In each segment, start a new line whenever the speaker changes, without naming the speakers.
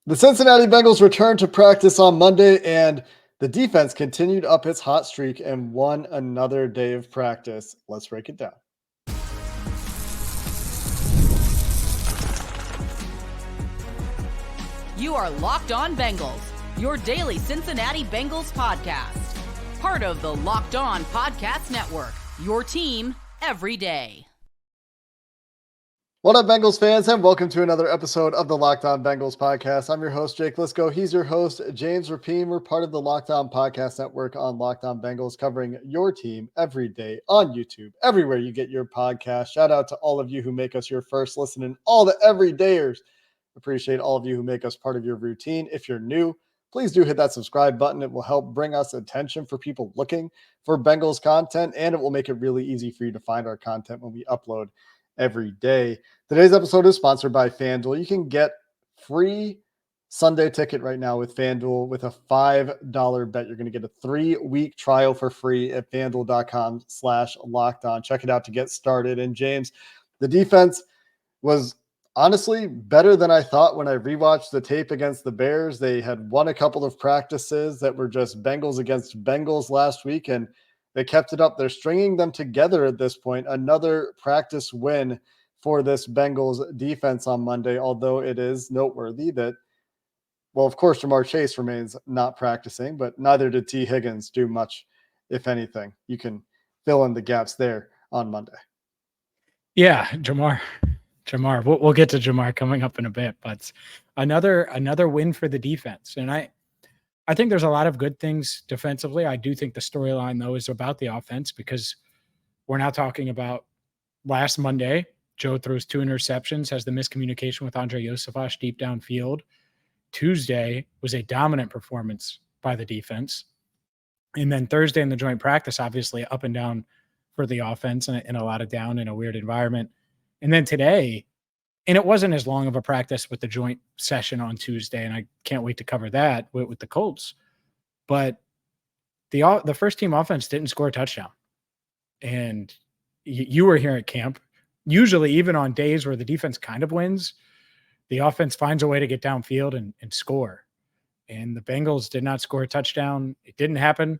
The Cincinnati Bengals returned to practice on Monday, and the defense continued up its hot streak and won another day of practice. Let's break it down.
You are Locked On Bengals, your daily Cincinnati Bengals podcast. Part of the Locked On Podcast Network, your team every day.
What up, Bengals fans, and welcome to another episode of the Locked On Bengals podcast. I'm your host, Jake Liscow. He's your host, James Rapien. We're part of the Locked On Podcast Network on Locked On Bengals, covering your team every day on YouTube, everywhere you get your podcast. Shout out to all of you who make us your first listen and all the everydayers. Appreciate all of you who make us part of your routine. If you're new, please do hit that subscribe button. It will help bring us attention for people looking for Bengals content, and it will make it really easy for you to find our content when we upload every day. Today's episode is sponsored by FanDuel. You can get free Sunday ticket right now with FanDuel with a $5 bet. You're going to get a 3-week trial for free at FanDuel.com/lockedon. Check it out to get started. And James, the defense was honestly better than I thought when I rewatched the tape against the Bears. They had won a couple of practices that were just Bengals against Bengals last week, and they kept it up. They're stringing them together at this point. Another practice win for this Bengals defense on Monday, although it is noteworthy that, well, of course, Jamar Chase remains not practicing, but neither did T. Higgins do much, if anything. You can fill in the gaps there on Monday.
Yeah, Jamar. We'll get to Jamar coming up in a bit, but another win for the defense. And I think there's a lot of good things defensively. I do think the storyline, though, is about the offense, because we're now talking about last Monday. Joe throws 2 interceptions, has the miscommunication with Andre Yosefach deep downfield. Tuesday was a dominant performance by the defense. And then Thursday in the joint practice, obviously up and down for the offense, and a lot of down in a weird environment. And then today, and it wasn't as long of a practice with the joint session on Tuesday, and I can't wait to cover that with the Colts. But the first team offense didn't score a touchdown. And you were here at camp. Usually, even on days where the defense kind of wins, the offense finds a way to get downfield and score. And the Bengals did not score a touchdown. It didn't happen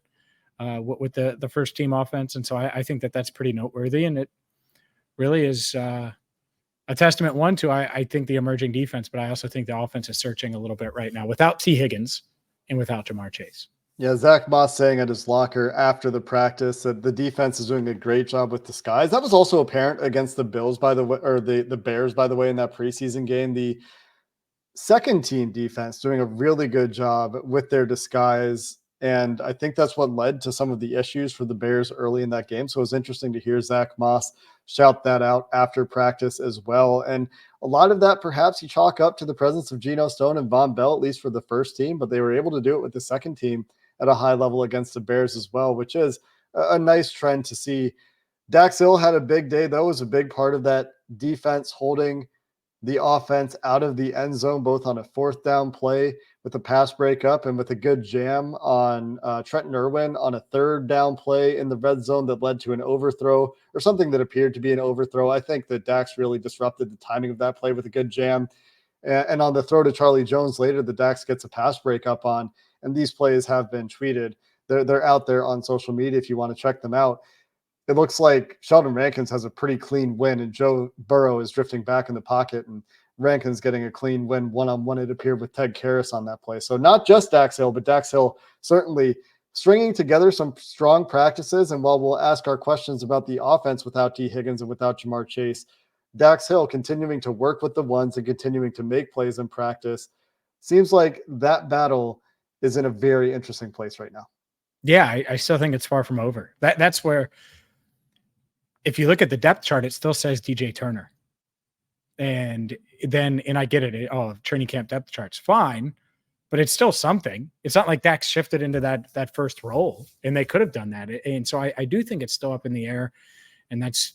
with the first team offense. And so I think that's pretty noteworthy. And it really is a testament, one, to I think the emerging defense, but I also think the offense is searching a little bit right now without T. Higgins and without Jamar Chase.
Yeah, Zach Moss saying at his locker after the practice that the defense is doing a great job with disguise. That was also apparent against the Bills, by the way, or the Bears, by the way, in that preseason game. The second team defense doing a really good job with their disguise. And I think that's what led to some of the issues for the Bears early in that game. So it was interesting to hear Zach Moss shout that out after practice as well. And a lot of that perhaps you chalk up to the presence of Geno Stone and Von Bell, at least for the first team, but they were able to do it with the second team at a high level against the Bears as well, which is a nice trend to see. Dax Hill had a big day, though, was a big part of that defense holding the offense out of the end zone, both on a 4th down play with a pass breakup and with a good jam on Trenton Irwin on a 3rd down play in the red zone that led to an overthrow, or something that appeared to be an overthrow. I think that Dax really disrupted the timing of that play with a good jam. And on the throw to Charlie Jones later, the Dax gets a pass breakup on, and these plays have been tweeted. They're out there on social media if you want to check them out. It looks like Sheldon Rankins has a pretty clean win, and Joe Burrow is drifting back in the pocket, and Rankins getting a clean win one-on-one, it appeared, with Ted Karras on that play. So not just Dax Hill, but Dax Hill certainly stringing together some strong practices. And while we'll ask our questions about the offense without T. Higgins and without Jamar Chase, Dax Hill continuing to work with the ones and continuing to make plays in practice. Seems like that battle is in a very interesting place right now.
Yeah, I still think it's far from over. That's where, if you look at the depth chart, it still says DJ Turner. And I get it. Training camp depth chart's fine, but it's still something. It's not like Dax shifted into that first role, and they could have done that. And so I do think it's still up in the air, and that's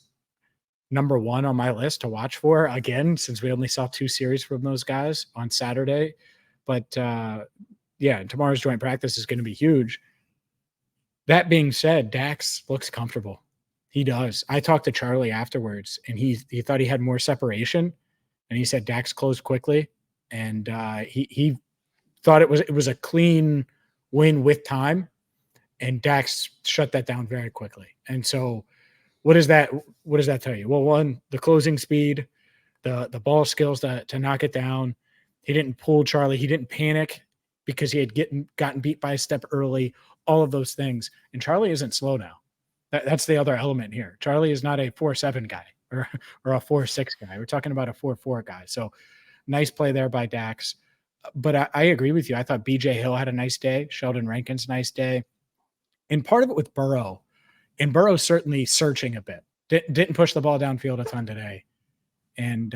number one on my list to watch for, again, since we only saw 2 series from those guys on Saturday. But tomorrow's joint practice is going to be huge. That being said, Dax looks comfortable. He does. I talked to Charlie afterwards, and he thought he had more separation, and he said Dax closed quickly. and he thought it was a clean win with time, and Dax shut that down very quickly. And so, what does that tell you? Well, one, the closing speed, the ball skills to knock it down. He didn't pull Charlie. He didn't panic because he had gotten beat by a step early. All of those things, and Charlie isn't slow now. That's the other element here. Charlie is not a 4.7 guy or a 4.6 guy. We're talking about a 4.4 guy. So nice play there by Dax. But I agree with you. I thought BJ Hill had a nice day. Sheldon Rankins, nice day. And part of it with Burrow, and Burrow's certainly searching a bit. Didn't push the ball downfield a ton today, and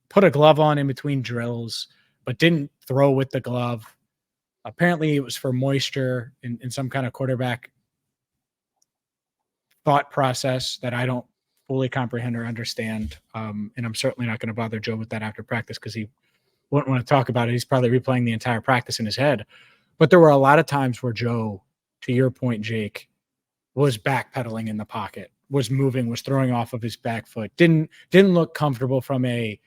put a glove on in between drills, but didn't throw with the glove. Apparently it was for moisture in some kind of quarterback thought process that I don't fully comprehend or understand. And I'm certainly not going to bother Joe with that after practice because he wouldn't want to talk about it. He's probably replaying the entire practice in his head. But there were a lot of times where Joe, to your point, Jake, was backpedaling in the pocket, was moving, was throwing off of his back foot, didn't look comfortable from a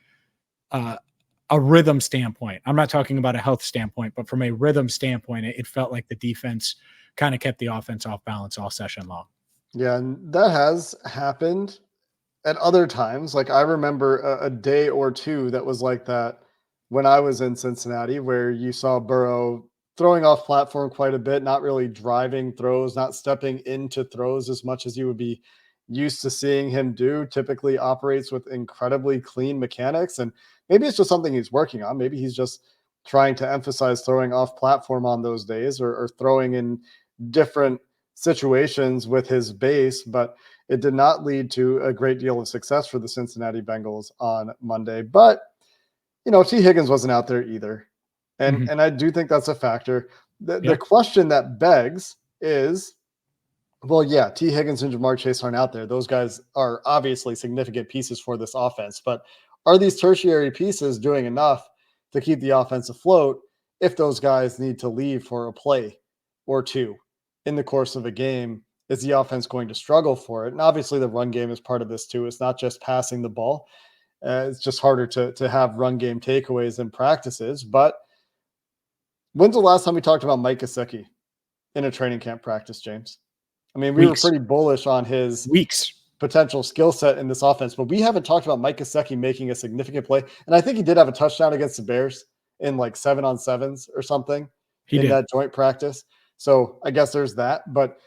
rhythm standpoint. I'm not talking about a health standpoint, but from a rhythm standpoint, it felt like the defense kind of kept the offense off balance all session long.
Yeah, and that has happened at other times. Like I remember a day or two that was like that when I was in Cincinnati, where you saw Burrow throwing off platform quite a bit, not really driving throws, not stepping into throws as much as you would be used to seeing him do. Typically operates with incredibly clean mechanics, and maybe it's just something he's working on. Maybe he's just trying to emphasize throwing off platform on those days, or throwing in different situations with his base, but it did not lead to a great deal of success for the Cincinnati Bengals on Monday. But, T. Higgins wasn't out there either. And I do think that's a factor. The question that begs is, well, yeah, T. Higgins and Jamar Chase aren't out there. Those guys are obviously significant pieces for this offense, but are these tertiary pieces doing enough to keep the offense afloat if those guys need to leave for a play or two in the course of a game? Is the offense going to struggle for it? And obviously the run game is part of this too. It's not just passing the ball. It's just harder to have run game takeaways in practices. But when's the last time we talked about Mike Gesicki in a training camp practice, James? I mean, we were pretty bullish on his potential skill set in this offense, but we haven't talked about Mike Gesicki making a significant play. And I think he did have a touchdown against the Bears in like 7-on-7s or something in that joint practice. So I guess there's that, but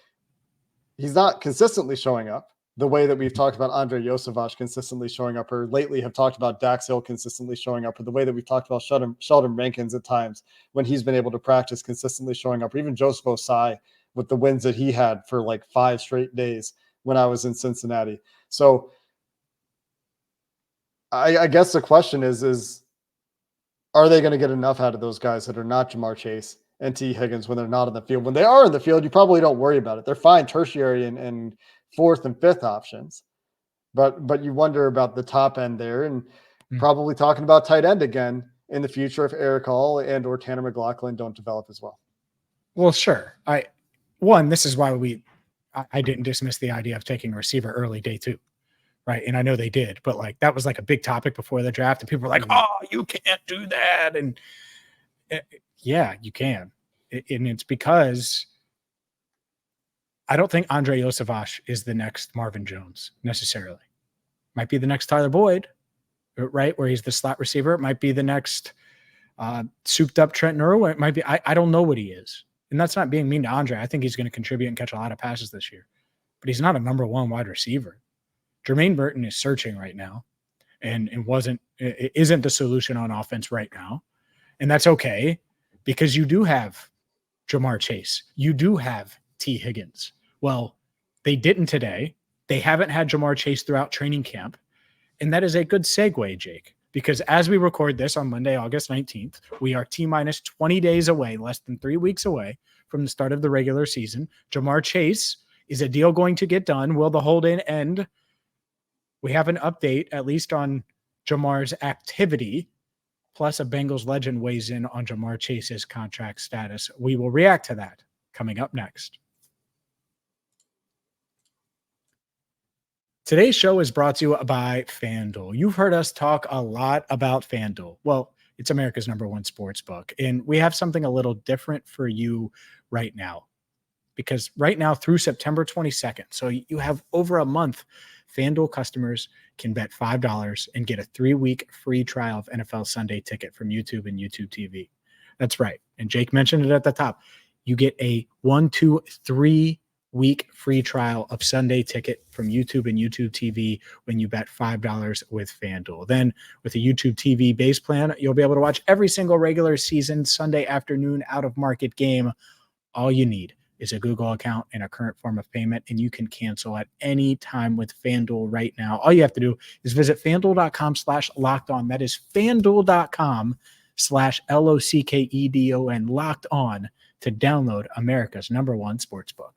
he's not consistently showing up the way that we've talked about Andrei Iosivas consistently showing up, or lately have talked about Dax Hill consistently showing up, or the way that we've talked about Sheldon Rankins at times when he's been able to practice consistently showing up, or even Joseph Osai with the wins that he had for like 5 straight days when I was in Cincinnati. So I guess the question is are they going to get enough out of those guys that are not Jamar Chase and T. Higgins when they're not on the field? When they are in the field, you probably don't worry about it. They're fine tertiary and fourth and fifth options. But you wonder about the top end there, and probably talking about tight end again in the future if Eric Hall and or Tanner McLaughlin don't develop as well.
Well, sure. This is why I didn't dismiss the idea of taking a receiver early day 2. Right. And I know they did, but like that was like a big topic before the draft, and people were like, oh, you can't do that. And yeah, you can. And it's because I don't think Andrei Iosivas is the next Marvin Jones necessarily. Might be the next Tyler Boyd, right? Where he's the slot receiver. It might be the next souped up Trent Irwin. It might be, I don't know what he is. And that's not being mean to Andre. I think he's going to contribute and catch a lot of passes this year, but he's not a number 1 wide receiver. Jermaine Burton is searching right now and isn't the solution on offense right now. And that's okay, because you do have Jamar Chase. You do have T. Higgins. Well, they didn't today. They haven't had Jamar Chase throughout training camp. And that is a good segue, Jake, because as we record this on Monday, August 19th, we are T-minus 20 days away, less than 3 weeks away from the start of the regular season. Jamar Chase, is a deal going to get done? Will the hold-in end? We have an update, at least on Jamar's activity, plus a Bengals legend weighs in on Jamar Chase's contract status. We will react to that coming up next. Today's show is brought to you by FanDuel. You've heard us talk a lot about FanDuel. Well, It's America's #1 sportsbook. And we have something a little different for you right now. Because right now through September 22nd, so you have over a month, FanDuel customers can bet $5 and get a 3-week free trial of NFL Sunday Ticket from YouTube and YouTube TV. That's right. And Jake mentioned it at the top. You get a 1, 2, 3-week free trial of Sunday Ticket from YouTube and YouTube TV when you bet $5 with FanDuel. Then with a YouTube TV base plan, you'll be able to watch every single regular season Sunday afternoon out-of-market game. All you need is a Google account and a current form of payment, and you can cancel at any time with FanDuel right now. All you have to do is visit FanDuel.com/lockedon. That is FanDuel.com/LOCKEDON, locked on, to download America's #1 sportsbook.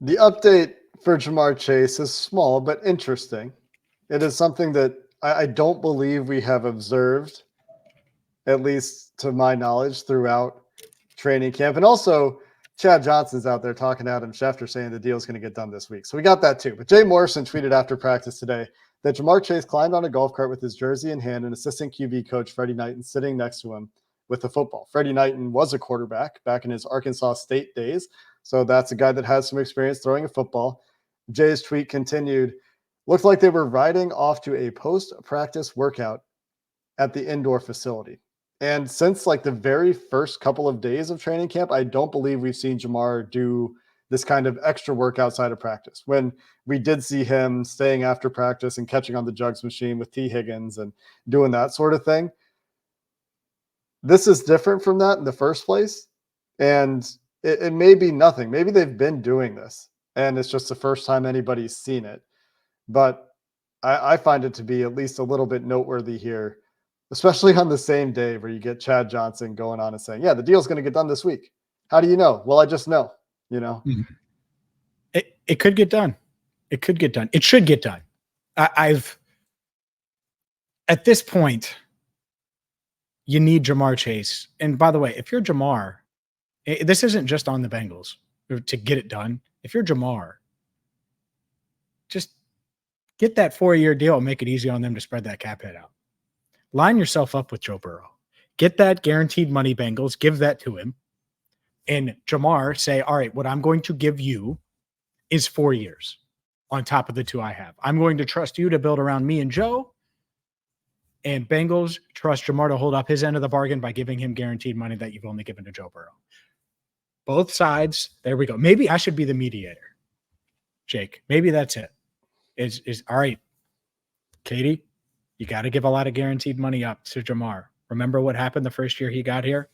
The update for Ja'Marr Chase is small but interesting. It is something that I don't believe we have observed, at least to my knowledge, throughout training camp. And also, Chad Johnson's out there talking to Adam Schefter saying the deal is going to get done this week. So we got that too. But Jay Morrison tweeted after practice today that Ja'Marr Chase climbed on a golf cart with his jersey in hand and assistant QB coach Freddie Knighton sitting next to him with the football. Freddie Knighton was a quarterback back in his Arkansas State days. So that's a guy that has some experience throwing a football. Jay's tweet continued, looked like they were riding off to a post-practice workout at the indoor facility. And since like the very first couple of days of training camp, I don't believe we've seen Ja'Marr do this kind of extra work outside of practice. When we did see him staying after practice and catching on the jugs machine with T. Higgins and doing that sort of thing. This is different from that in the first place. And it may be nothing. Maybe they've been doing this and it's just the first time anybody's seen it. But I find it to be at least a little bit noteworthy here, especially on the same day where you get Chad Johnson going on and saying, yeah, the deal's going to get done this week. How do you know? Well, I just know, you know.
It could get done. It could get done. It should get done. I've at this point, you need Ja'Marr Chase. And by the way, if you're Ja'Marr, this isn't just on the Bengals to get it done. If you're Ja'Marr, just get that 4-year deal and make it easy on them to spread that cap hit out. Line yourself up with Joe Burrow. Get that guaranteed money, Bengals. Give that to him. And Ja'Marr say, all right, what I'm going to give you is 4 years on top of the 2 I have. I'm going to trust you to build around me and Joe. And Bengals trust Ja'Marr to hold up his end of the bargain by giving him guaranteed money that you've only given to Joe Burrow. Both sides. There we go. Maybe I should be the mediator, Jake. Maybe that's it. Is all right, Katie, you got to give a lot of guaranteed money up to Ja'Marr. Remember what happened the first year he got here?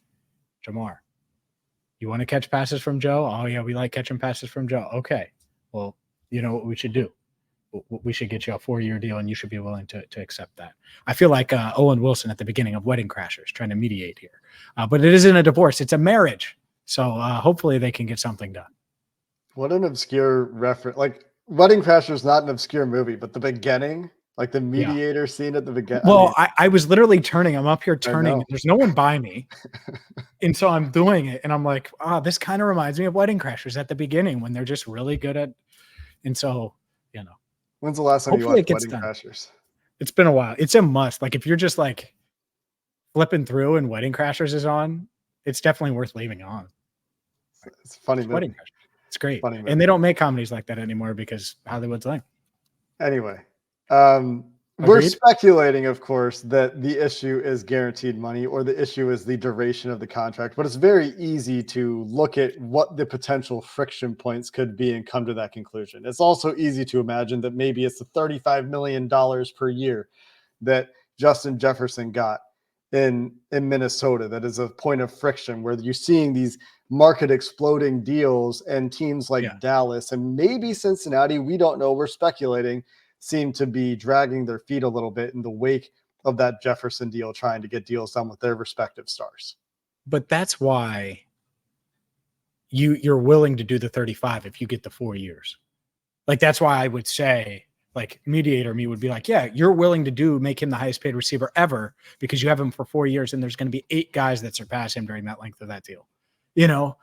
Ja'Marr, you want to catch passes from Joe? Oh, yeah, we like catching passes from Joe. Okay, well, you know what we should do? We should get you a 4-year deal, and you should be willing to accept that. I feel like Owen Wilson at the beginning of Wedding Crashers trying to mediate here. But it isn't a divorce. It's a marriage. So hopefully they can get something done.
What an obscure reference. Like, Wedding Crashers is not an obscure movie, but the beginning, like the mediator scene at the beginning.
Well, I was literally turning. I'm up here turning. There's no one by me. And so I'm doing it. And I'm like, this kind of reminds me of Wedding Crashers at the beginning when they're just really good at. And so, you know.
When's the last time you watched Wedding Crashers?
It's been a while. It's a must. Like if you're just like flipping through and Wedding Crashers is on, it's definitely worth leaving on.
It's a funny movie.
Wedding Crashers. It's great. And they don't make comedies like that anymore because Hollywood's lame.
Anyway, we're speculating, of course, that the issue is guaranteed money or the issue is the duration of the contract, but it's very easy to look at what the potential friction points could be and come to that conclusion. It's also easy to imagine that maybe it's the $35 million per year that Justin Jefferson got in Minnesota. That is a point of friction where you're seeing these market exploding deals and teams like Dallas and maybe Cincinnati, we don't know, we're speculating, seem to be dragging their feet a little bit in the wake of that Jefferson deal, trying to get deals done with their respective stars.
But that's why you're willing to do the 35 if you get the 4 years. Like, that's why I would say, like, mediator me would be like, yeah, you're willing to make him the highest paid receiver ever because you have him for 4 years and there's going to be 8 guys that surpass him during that length of that deal. You know,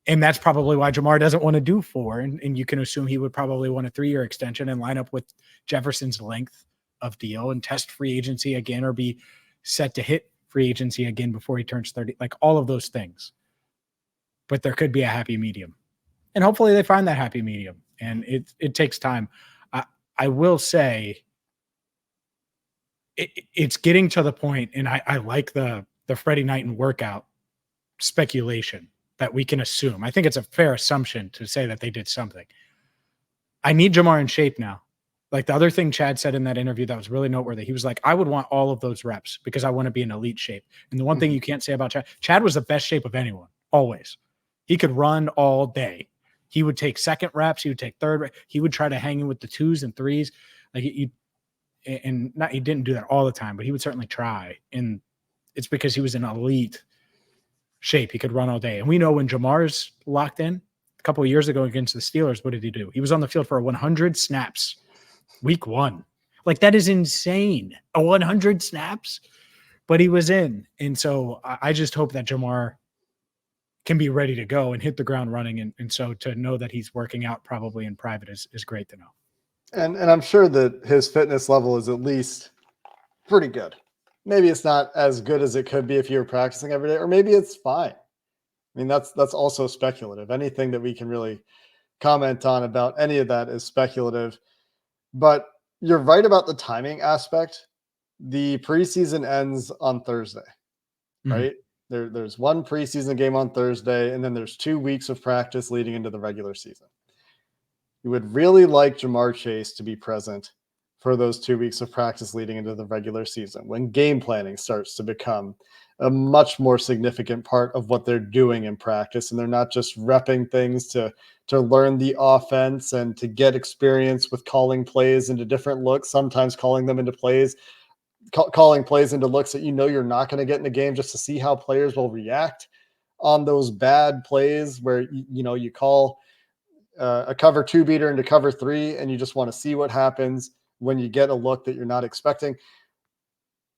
and that's probably why Ja'Marr doesn't want to do 4. And you can assume he would probably want a 3-year extension and line up with Jefferson's length of deal and test free agency again or be set to hit free agency again before he turns 30, like all of those things. But there could be a happy medium. And hopefully they find that happy medium. And it takes time. I will say it's getting to the point, and I like the Freddie Knighton workout speculation that we can assume. I think it's a fair assumption to say that they did something. I need Jamar in shape now. Like the other thing Chad said in that interview that was really noteworthy, he was like, I would want all of those reps because I want to be in elite shape. And the one thing you can't say about Chad was the best shape of anyone, always. He could run all day. He would take second reps. He would take third. He would try to hang in with the 2s and 3s. Like he didn't do that all the time, but he would certainly try. And it's because he was in elite shape. He could run all day. And we know when Jamar's locked in a couple of years ago against the Steelers, what did he do? He was on the field for 100 snaps week 1. Like that is insane. 100 snaps, but he was in. And so I just hope that Jamar can be ready to go and hit the ground running. And so to know that he's working out probably in private is great to know. And
I'm sure that his fitness level is at least pretty good. Maybe it's not as good as it could be if you were practicing every day, or maybe it's fine. I mean, that's also speculative. Anything that we can really comment on about any of that is speculative. But you're right about the timing aspect. The preseason ends on Thursday, right? There's one preseason game on Thursday, and then there's 2 weeks of practice leading into the regular season. You would really like Jamar Chase to be present for those 2 weeks of practice leading into the regular season, when game planning starts to become a much more significant part of what they're doing in practice. And they're not just repping things to learn the offense and to get experience with calling plays into different looks, sometimes calling them into plays, calling plays into looks that you're not going to get in the game, just to see how players will react on those bad plays where, you call a cover 2 beater into cover 3, and you just want to see what happens when you get a look that you're not expecting.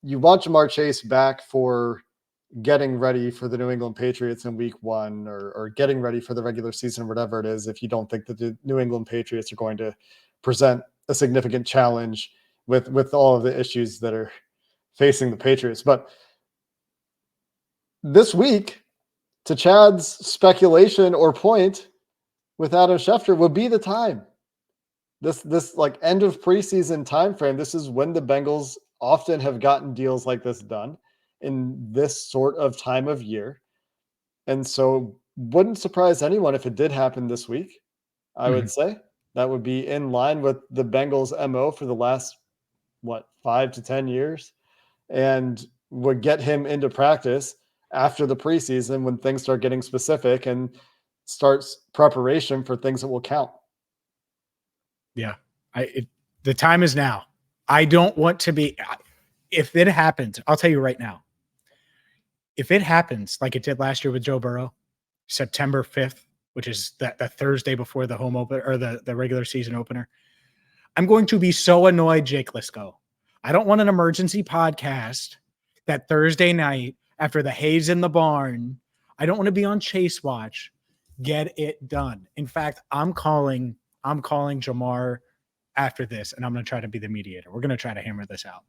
You want Jamar Chase back for getting ready for the New England Patriots in week 1, or getting ready for the regular season, whatever it is, if you don't think that the New England Patriots are going to present a significant challenge with all of the issues that are facing the Patriots. But this week, to Chad's speculation or point with Adam Schefter, would be the time. This like end of preseason time frame. This is when the Bengals often have gotten deals like this done in this sort of time of year. And so wouldn't surprise anyone if it did happen this week. I would say that would be in line with the Bengals MO for the last 5 to 10 years, and would get him into practice after the preseason when things start getting specific and starts preparation for things that will count.
Yeah. The time is now. I don't want to be, if it happens, I'll tell you right now, if it happens like it did last year with Joe Burrow, September 5th, which is the Thursday before the home opener or the regular season opener, I'm going to be so annoyed, Jake Liscow. I don't want an emergency podcast that Thursday night after the hay's in the barn. I don't want to be on Chase Watch. Get it done. In fact, I'm calling Jamar after this, and I'm going to try to be the mediator. We're going to try to hammer this out.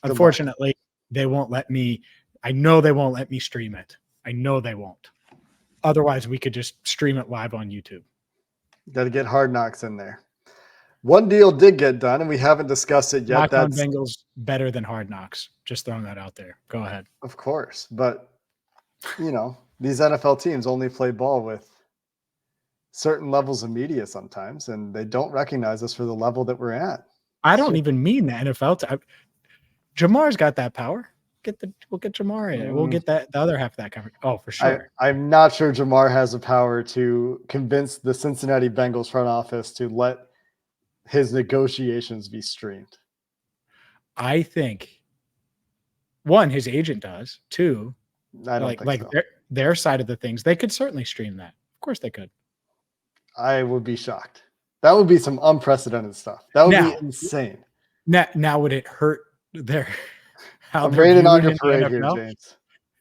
Unfortunately, they won't let me. I know they won't let me stream it. I know they won't. Otherwise, we could just stream it live on YouTube.
Got to get Hard Knocks in there. One deal did get done, and we haven't discussed it yet.
That's Bengals better than Hard Knocks. Just throwing that out there. Go ahead.
Of course, but these NFL teams only play ball with certain levels of media sometimes, and they don't recognize us for the level that we're at.
I don't even mean the NFL. Jamar's got that power. We'll get Jamar in. We'll get the other half of that covered. Oh, for sure.
I'm not sure Jamar has the power to convince the Cincinnati Bengals front office to let his negotiations be streamed.
I think, one, his agent does. Two,
I don't think so.
Their side of the things, they could certainly stream that. Of course they could.
I would be shocked. That would be some unprecedented stuff. That would be insane.
Now would it hurt their how
I'm raining on your parade here, James.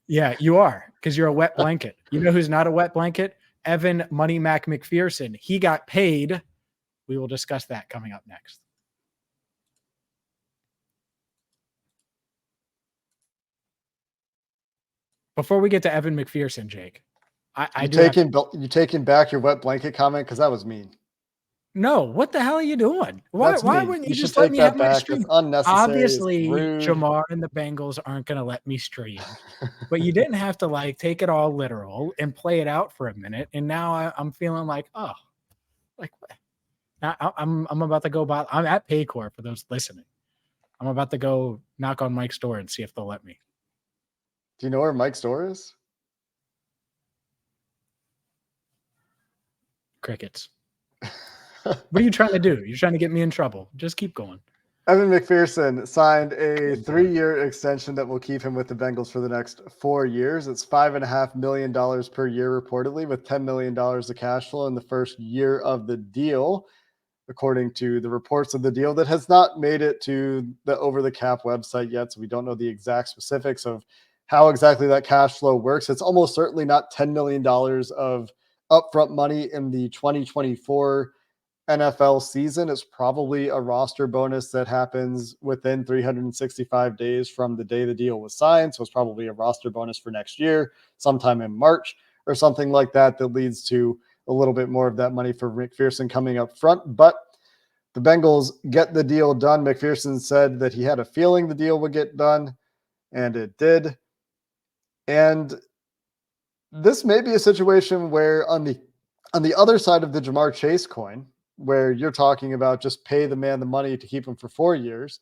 Yeah, you are, because you're a wet blanket. You know who's not a wet blanket? Evan Money Mac McPherson. He got paid. We will discuss that coming up next. before we get to Evan McPherson, Jake,
You taking back your wet blanket comment? Because that was mean.
No, what the hell are you doing?
That's
Why
mean.
wouldn't
You
you
should
just let
take
me
that
have my
back.
stream?
It's unnecessary. It's
Obviously,
rude.
Jamar and the Bengals aren't going to let me stream, but you didn't have to like take it all literal and play it out for a minute. And now I'm feeling like, oh, like I'm about to go by. I'm at Paycor for those listening. I'm about to go knock on Mike's door and see if they'll let me.
Do you know where Mike's door is?
Crickets. What are you trying to do? You're trying to get me in trouble. Just keep going.
Evan McPherson signed a 3-year extension that will keep him with the Bengals for the next 4 years. It's $5.5 million per year, reportedly, with $10 million of cash flow in the first year of the deal, according to the reports of the deal that has not made it to the Over the Cap website yet. So we don't know the exact specifics of how exactly that cash flow works. It's almost certainly not $10 million of upfront money in the 2024 NFL season. Is probably a roster bonus that happens within 365 days from the day the deal was signed. So it's probably a roster bonus for next year, sometime in March or something like that, that leads to a little bit more of that money for McPherson coming up front. But the Bengals get the deal done. McPherson said that he had a feeling the deal would get done, and it did. And this may be a situation where on the other side of the Jamar Chase coin, where you're talking about just pay the man the money to keep him for 4 years,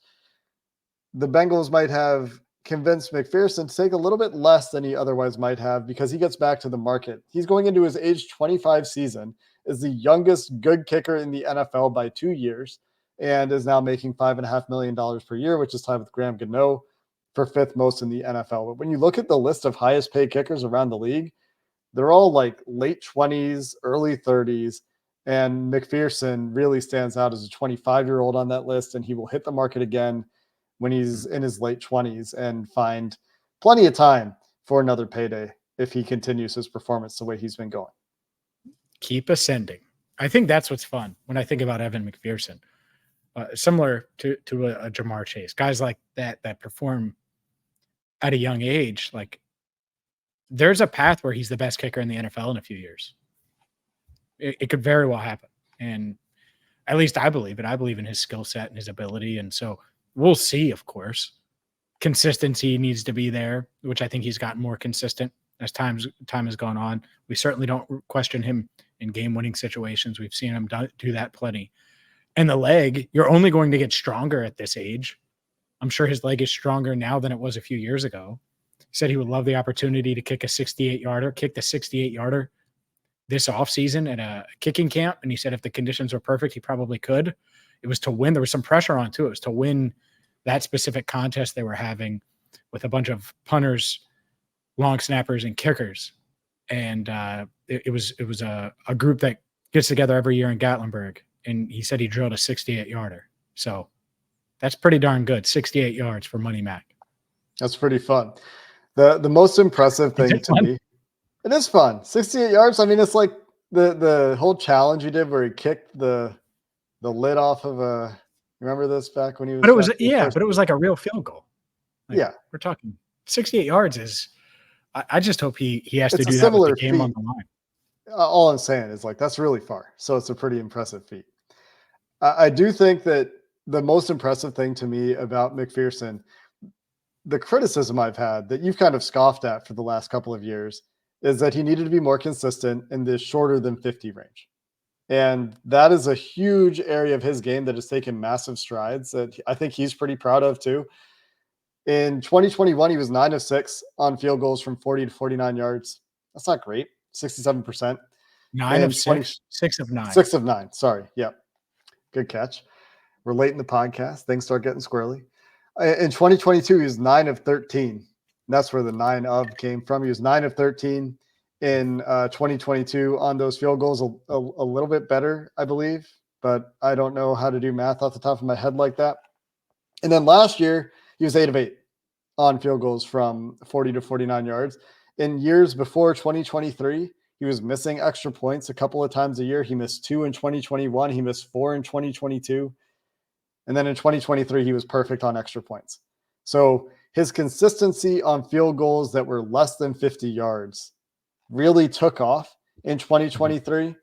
the Bengals might have convinced McPherson to take a little bit less than he otherwise might have because he gets back to the market. He's going into his age 25 season, is the youngest good kicker in the NFL by 2 years, and is now making $5.5 million per year, which is tied with Graham Gano for 5th most in the NFL. But when you look at the list of highest paid kickers around the league, they're all like late 20s, early 30s. And McPherson really stands out as a 25-year-old on that list, and he will hit the market again when he's in his late 20s and find plenty of time for another payday if he continues his performance the way he's been going.
Keep ascending. I think that's what's fun when I think about Evan McPherson. Similar to a Jamar Chase, guys like that perform at a young age. Like, there's a path where he's the best kicker in the NFL in a few years. It could very well happen. And at least I believe it. I believe in his skill set and his ability. And so we'll see, of course. Consistency needs to be there, which I think he's gotten more consistent as time has gone on. We certainly don't question him in game-winning situations. We've seen him do that plenty. And the leg, you're only going to get stronger at this age. I'm sure his leg is stronger now than it was a few years ago. He said he would love the opportunity to kick the 68-yarder this offseason at a kicking camp. And he said if the conditions were perfect, he probably could. It was to win. There was some pressure on too. It was to win that specific contest they were having with a bunch of punters, long snappers, and kickers. And it was a group that gets together every year in Gatlinburg. And he said he drilled a 68-yarder. So that's pretty darn good. 68 yards for Money Mac.
That's pretty fun. The most impressive thing to me, it is fun. 68 yards. I mean, it's like the whole challenge he did where he kicked the lid off of a. Remember this back when he was?
But it was but it was like a real field goal. Like,
yeah,
we're talking 68 yards is. I just hope he has to
it's
do that with the game on the line.
All I'm saying is like that's really far, so it's a pretty impressive feat. I do think that the most impressive thing to me about McPherson, the criticism I've had that you've kind of scoffed at for the last couple of years, is that he needed to be more consistent in this shorter than 50 range. And that is a huge area of his game that has taken massive strides that I think he's pretty proud of too. In 2021, he was 9 of 6 on field goals from 40 to 49 yards. That's not great. 67%.
9 of 6. 6 of 9.
6 of 9. Sorry. Yep. Good catch. We're late in the podcast. Things start getting squirrely. In 2022, he was 9 of 13. And that's where the 9 of came from. He was 9 of 13 in 2022 on those field goals, a little bit better, I believe, but I don't know how to do math off the top of my head like that. And then last year, he was 8 of 8 on field goals from 40 to 49 yards. In years before 2023, he was missing extra points a couple of times a year. He missed 2 in 2021. He missed 4 in 2022. And then in 2023, he was perfect on extra points. So his consistency on field goals that were less than 50 yards really took off in 2023.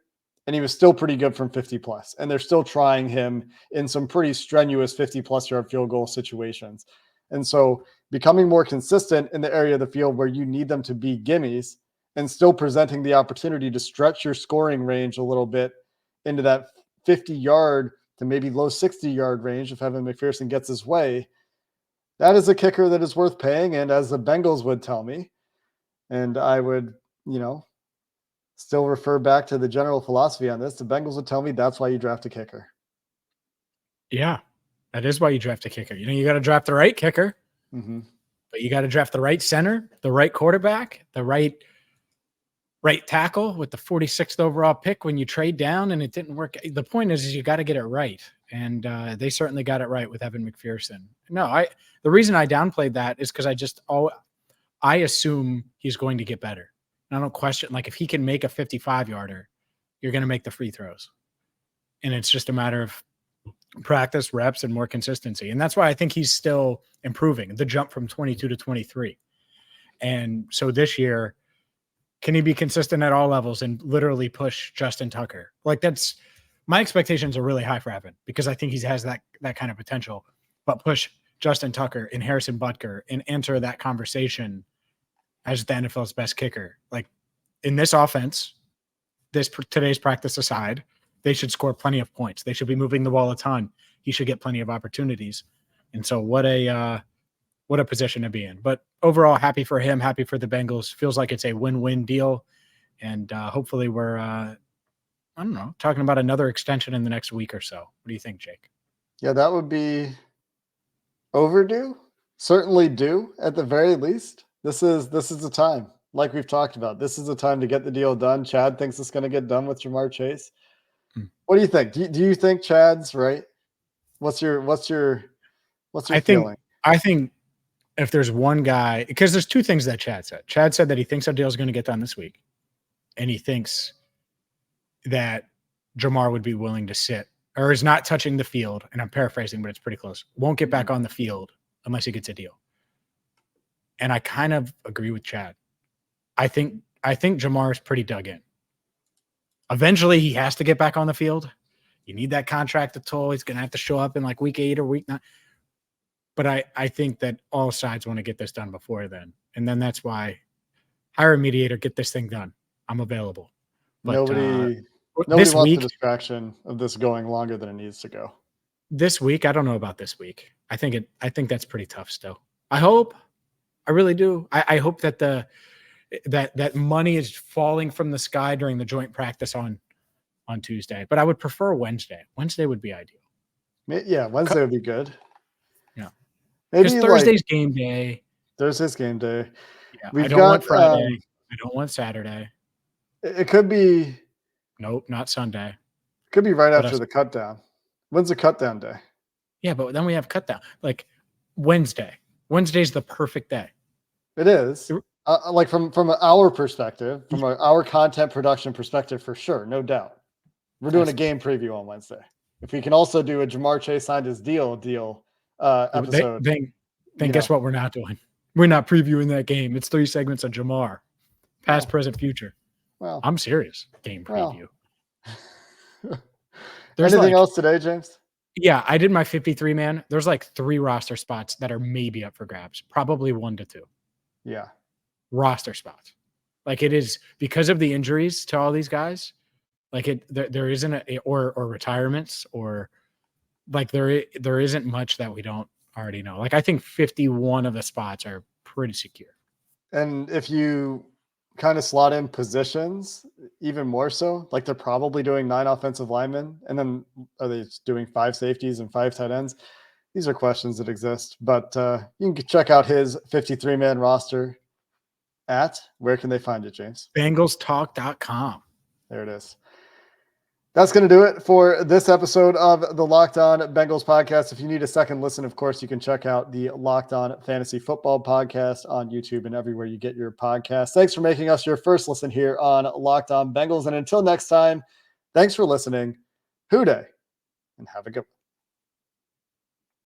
And he was still pretty good from 50 plus. And they're still trying him in some pretty strenuous 50 plus yard field goal situations. And so becoming more consistent in the area of the field where you need them to be gimmies and still presenting the opportunity to stretch your scoring range a little bit into that 50 yard to maybe low 60 yard range if Evan McPherson gets his way, that is a kicker that is worth paying. And as the Bengals would tell me, and I would, still refer back to the general philosophy on this, the Bengals would tell me that's why you draft a kicker.
Yeah, that is why you draft a kicker. You got to draft the right kicker, but you got to draft the right center, the right quarterback, the right tackle with the 46th overall pick when you trade down and it didn't work. The point is you got to get it right. And they certainly got it right with Evan McPherson. No, the reason I downplayed that is because I assume he's going to get better. And I don't question, like, if he can make a 55-yarder, you're going to make the free throws. And it's just a matter of practice, reps, and more consistency. And that's why I think he's still improving, the jump from 22 to 23. And so this year, can he be consistent at all levels and literally push Justin Tucker? Like, that's my expectations are really high for Evan because I think he has that kind of potential, but push Justin Tucker and Harrison Butker and enter that conversation as the NFL's best kicker. Like, in this offense, today's practice aside, they should score plenty of points. They should be moving the ball a ton. He should get plenty of opportunities. And so what a position to be in. But overall, happy for him, happy for the Bengals. Feels like it's a win-win deal. And hopefully we're, talking about another extension in the next week or so. What do you think, Jake?
Yeah, that would be overdue. Certainly due at the very least. This is the time, like we've talked about. This is the time to get the deal done. Chad thinks it's going to get done with Jamar Chase. What do you think? Do you think Chad's right? What's your feeling?
I think if there's one guy, because there's two things that Chad said. Chad said that he thinks that deal is going to get done this week, and he thinks that Jamar would be willing to sit or is not touching the field. And I'm paraphrasing, but it's pretty close. Won't get back on the field unless he gets a deal. And I kind of agree with Chad. I think Jamar is pretty dug in. Eventually, he has to get back on the field. You need that contract to toll. He's going to have to show up in like week 8 or week 9. But I think that all sides want to get this done before then. And then that's why hire a mediator, get this thing done. I'm available. But
Nobody wants the distraction of this going longer than it needs to go.
This week, I don't know about this week. I think that's pretty tough still. I really do. I hope that that money is falling from the sky during the joint practice on Tuesday. But I would prefer Wednesday. Wednesday would be ideal.
Yeah, Wednesday would be good.
Yeah.
Maybe
because Thursday's game day.
Thursday's game day.
Yeah, I don't want Friday. I don't want Saturday.
It could be.
Nope, not Sunday.
Could be right after the cut down. When's the cut down day?
Yeah, but then we have cut down. Like Wednesday. Wednesday's the perfect day.
It is. Like from our perspective, from our content production perspective, for sure, no doubt. We're doing a game preview on Wednesday. If we can also do a Jamar Chase signed his deal episode,
then guess what we're not doing? We're not previewing that game. It's 3 segments of Jamar, past, present, future. Well, I'm serious. Game preview.
There's anything else today, James?
Yeah, I did my 53 man. There's like 3 roster spots that are maybe up for grabs, probably 1 to 2.
Yeah.
Roster spots. Like it is because of the injuries to all these guys. Like there isn't or retirements or like there isn't much that we don't already know. Like I think 51 of the spots are pretty secure.
And if you kind of slot in positions, even more so, like they're probably doing 9 offensive linemen, and then are they doing 5 safeties and 5 tight ends? These are questions that exist, but you can check out his 53-man roster at, where can they find it, James?
BengalsTalk.com.
There it is. That's going to do it for this episode of the Locked On Bengals podcast. If you need a second listen, of course, you can check out the Locked On Fantasy Football podcast on YouTube and everywhere you get your podcasts. Thanks for making us your first listen here on Locked On Bengals. And until next time, thanks for listening. Hoo day, and have a good one.